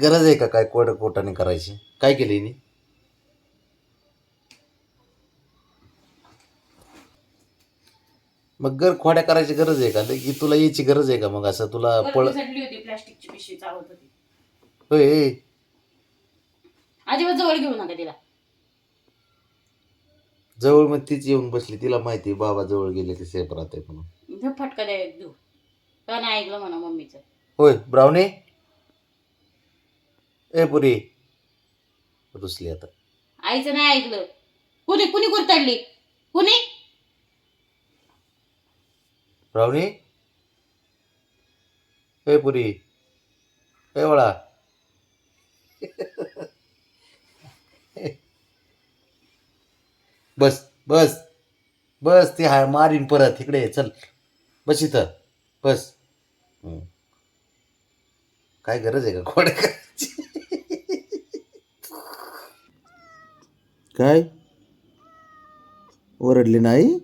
गरज आहे का काय कोटाने करायची? काय केली हिने? मग खोड्या करायची गरज आहे का? की तुला यायची गरज आहे का? मग असं तुला पळ चढली होती प्लास्टिकची पिशवी चालत होती. होय. अजिबात जवळ घेऊ नका तिला. जवळ मग तीच येऊन बसली, तिला माहिती बाबा जवळ गेले ते सेफ राहते म्हणून. फटका द्या देऊ का नाही ऐकलं म्हणा मम्मीचं. होय ब्राऊनी. ए पुरी रुसली आता. आईचं नाही ऐकलं. कुणी कुणी कुरतडली? कुणी? ब्राऊनी. ए पुरी. ए वळा. बस बस बस, ती हाय मारीन परत. इकडे ये, चल बस इथं बस. काय गरज आहे का खोड्या करायची? काय ओरडली नाही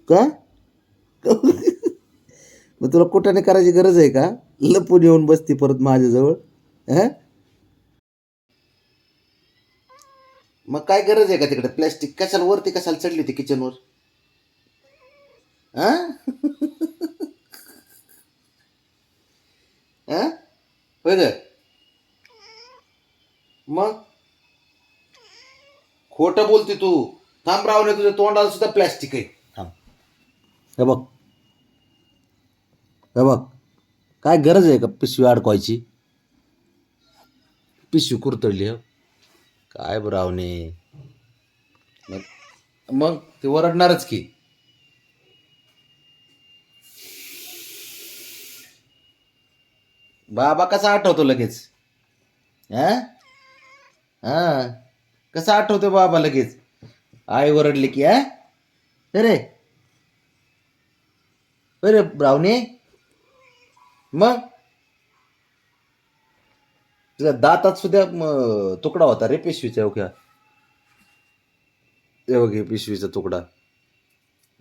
का? मग तुला कुठाने करायची गरज आहे का? लपून येऊन बसती परत माझ्याजवळ. मग काय गरज आहे का तिकडे? प्लॅस्टिक कशाला वरती, कशाला चढली होती किचनवर? हा होय ग. मग खोटं बोलते तू. थांब रावणे, तुझ्या तोंडाला सुद्धा प्लॅस्टिक आहे. थांब. हे बघ, हे बघ, काय गरज आहे का पिशवी अडकवायची? पिशवी कुरतडली. काय रावणे. मग ते ओरडणारच की. बाबा कसा आठवतो लगेच? हा हा कसा आठवतो बाबा लगेच? आई ओरडली की. अरे अरे ब्राऊनी. मग तुझ्या दातात सुद्धा तुकडा होता रे पिशवीचा. ओके, ते बघ पिशवीचा तुकडा.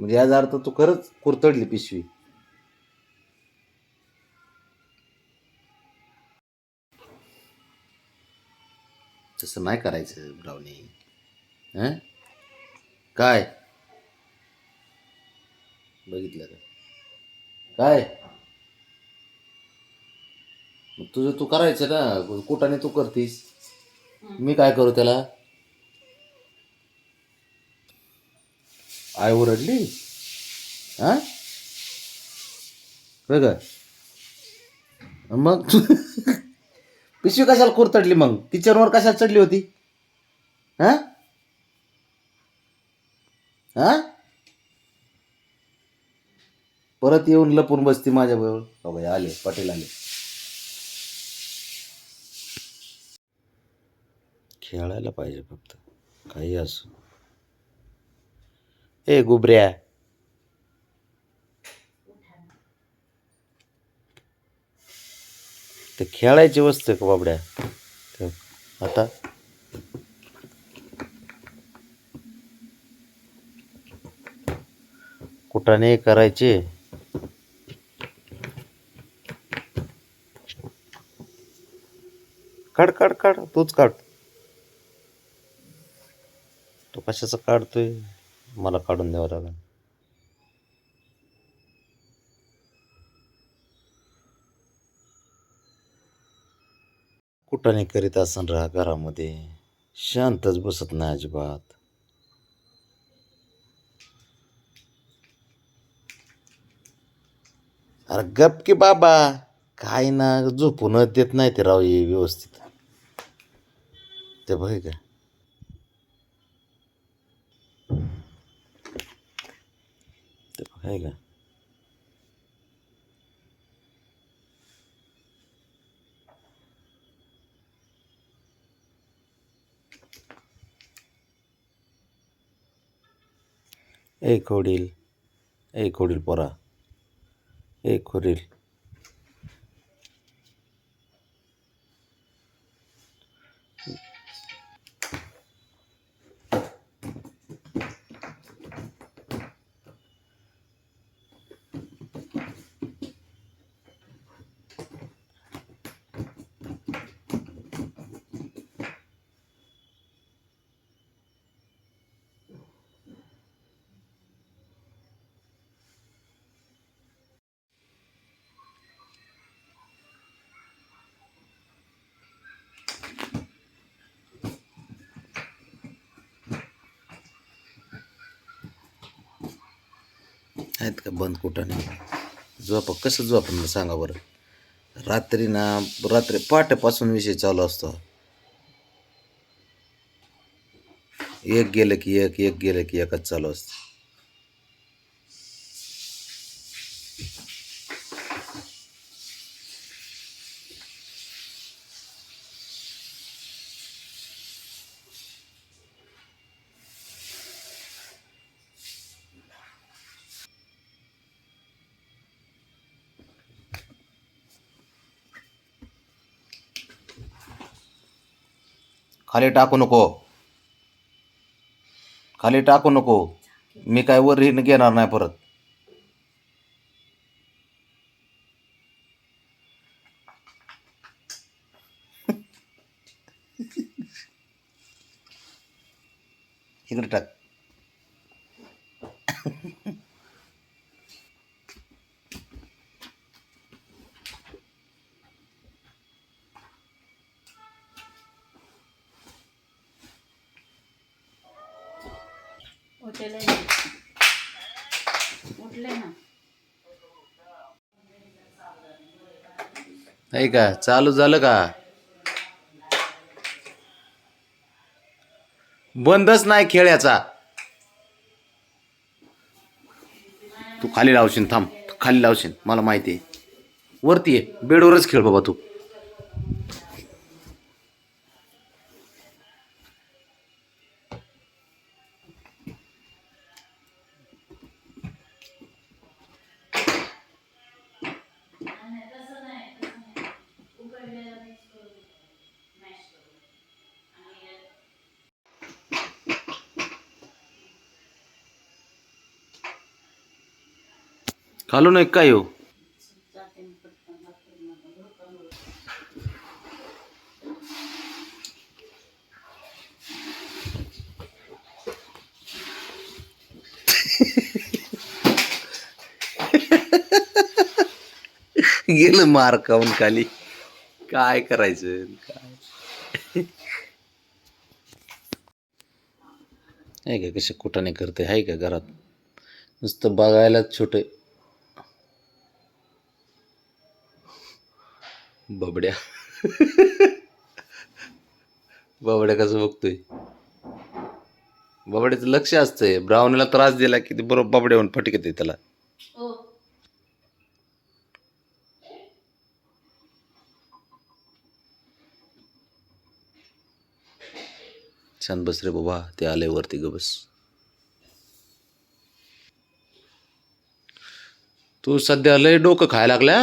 म्हणजे याचा अर्थ तू खरंच कुरतडली पिशवी. तसं नाही करायचं ब्राऊनी. काय बघितलं का? काय मग तुझं तू करायचं ना, कुठाने तू करतीस. मी काय करू त्याला? आई ओरडली. हा बघ मग पिशवी कशाला कुरतडली? मग किचनवर कशाला चढली होती? हा हा परत येऊन लपून बसती माझ्याबरोबर. बाबा आले, पाटील आले. खेळायला पाहिजे फक्त, काही असो. ए गुबऱ्या, ते खेळायची वस्तू आहे का बाबड्या? आता कुठाने करायचे. काढ काढ काढ, तूच काढ. तो कशाचं काढतोय? मला काढून द्यावं लागेल. कुठाने करीत असन राहा घरामध्ये, शांतच बसत नाही अजिबात. अरे गप की बाबा. काय ना, झोपून देत नाही ते राव हे व्यवस्थित. ते बघ का, ते बघ का. ए खोडील, ए खोडील पोरा, ए खोडील. आहेत का बंद कुठं नाही झोपा कसं झोपणार सांगा बरं रात्री ना रात्री पहाटेपासून विषय चालू असतो एक गेलं की एक गेलं की एकच चालू असतं खाली टाकू नको खाली टाकू नको मी काय वर हिन घेणार नाही परत इकडे टाक उठले उठले ना आहे का चालू झालं का बंदच नाही खेळायचा तू खाली लावशील थांब खाली लावशील मला माहिती आहे वरती आहे बेडवरच खेळ बाबा तू खालून एक काय हो गेलं मार खाऊन खाली काय करायचं काय आहे का कशा कुठाने करते आहे का घरात नुसतं बघायलाच छोटे बबड्या बबड्या कसं बघतोय बबड्याचं लक्ष असतंय ब्राऊनीला त्रास दिला की ते बरोबर बबड्याहून फटकेते त्याला हो छान बस रे बाबा ते आले वरती ग बस तू सध्या लय डोकं खायला लागला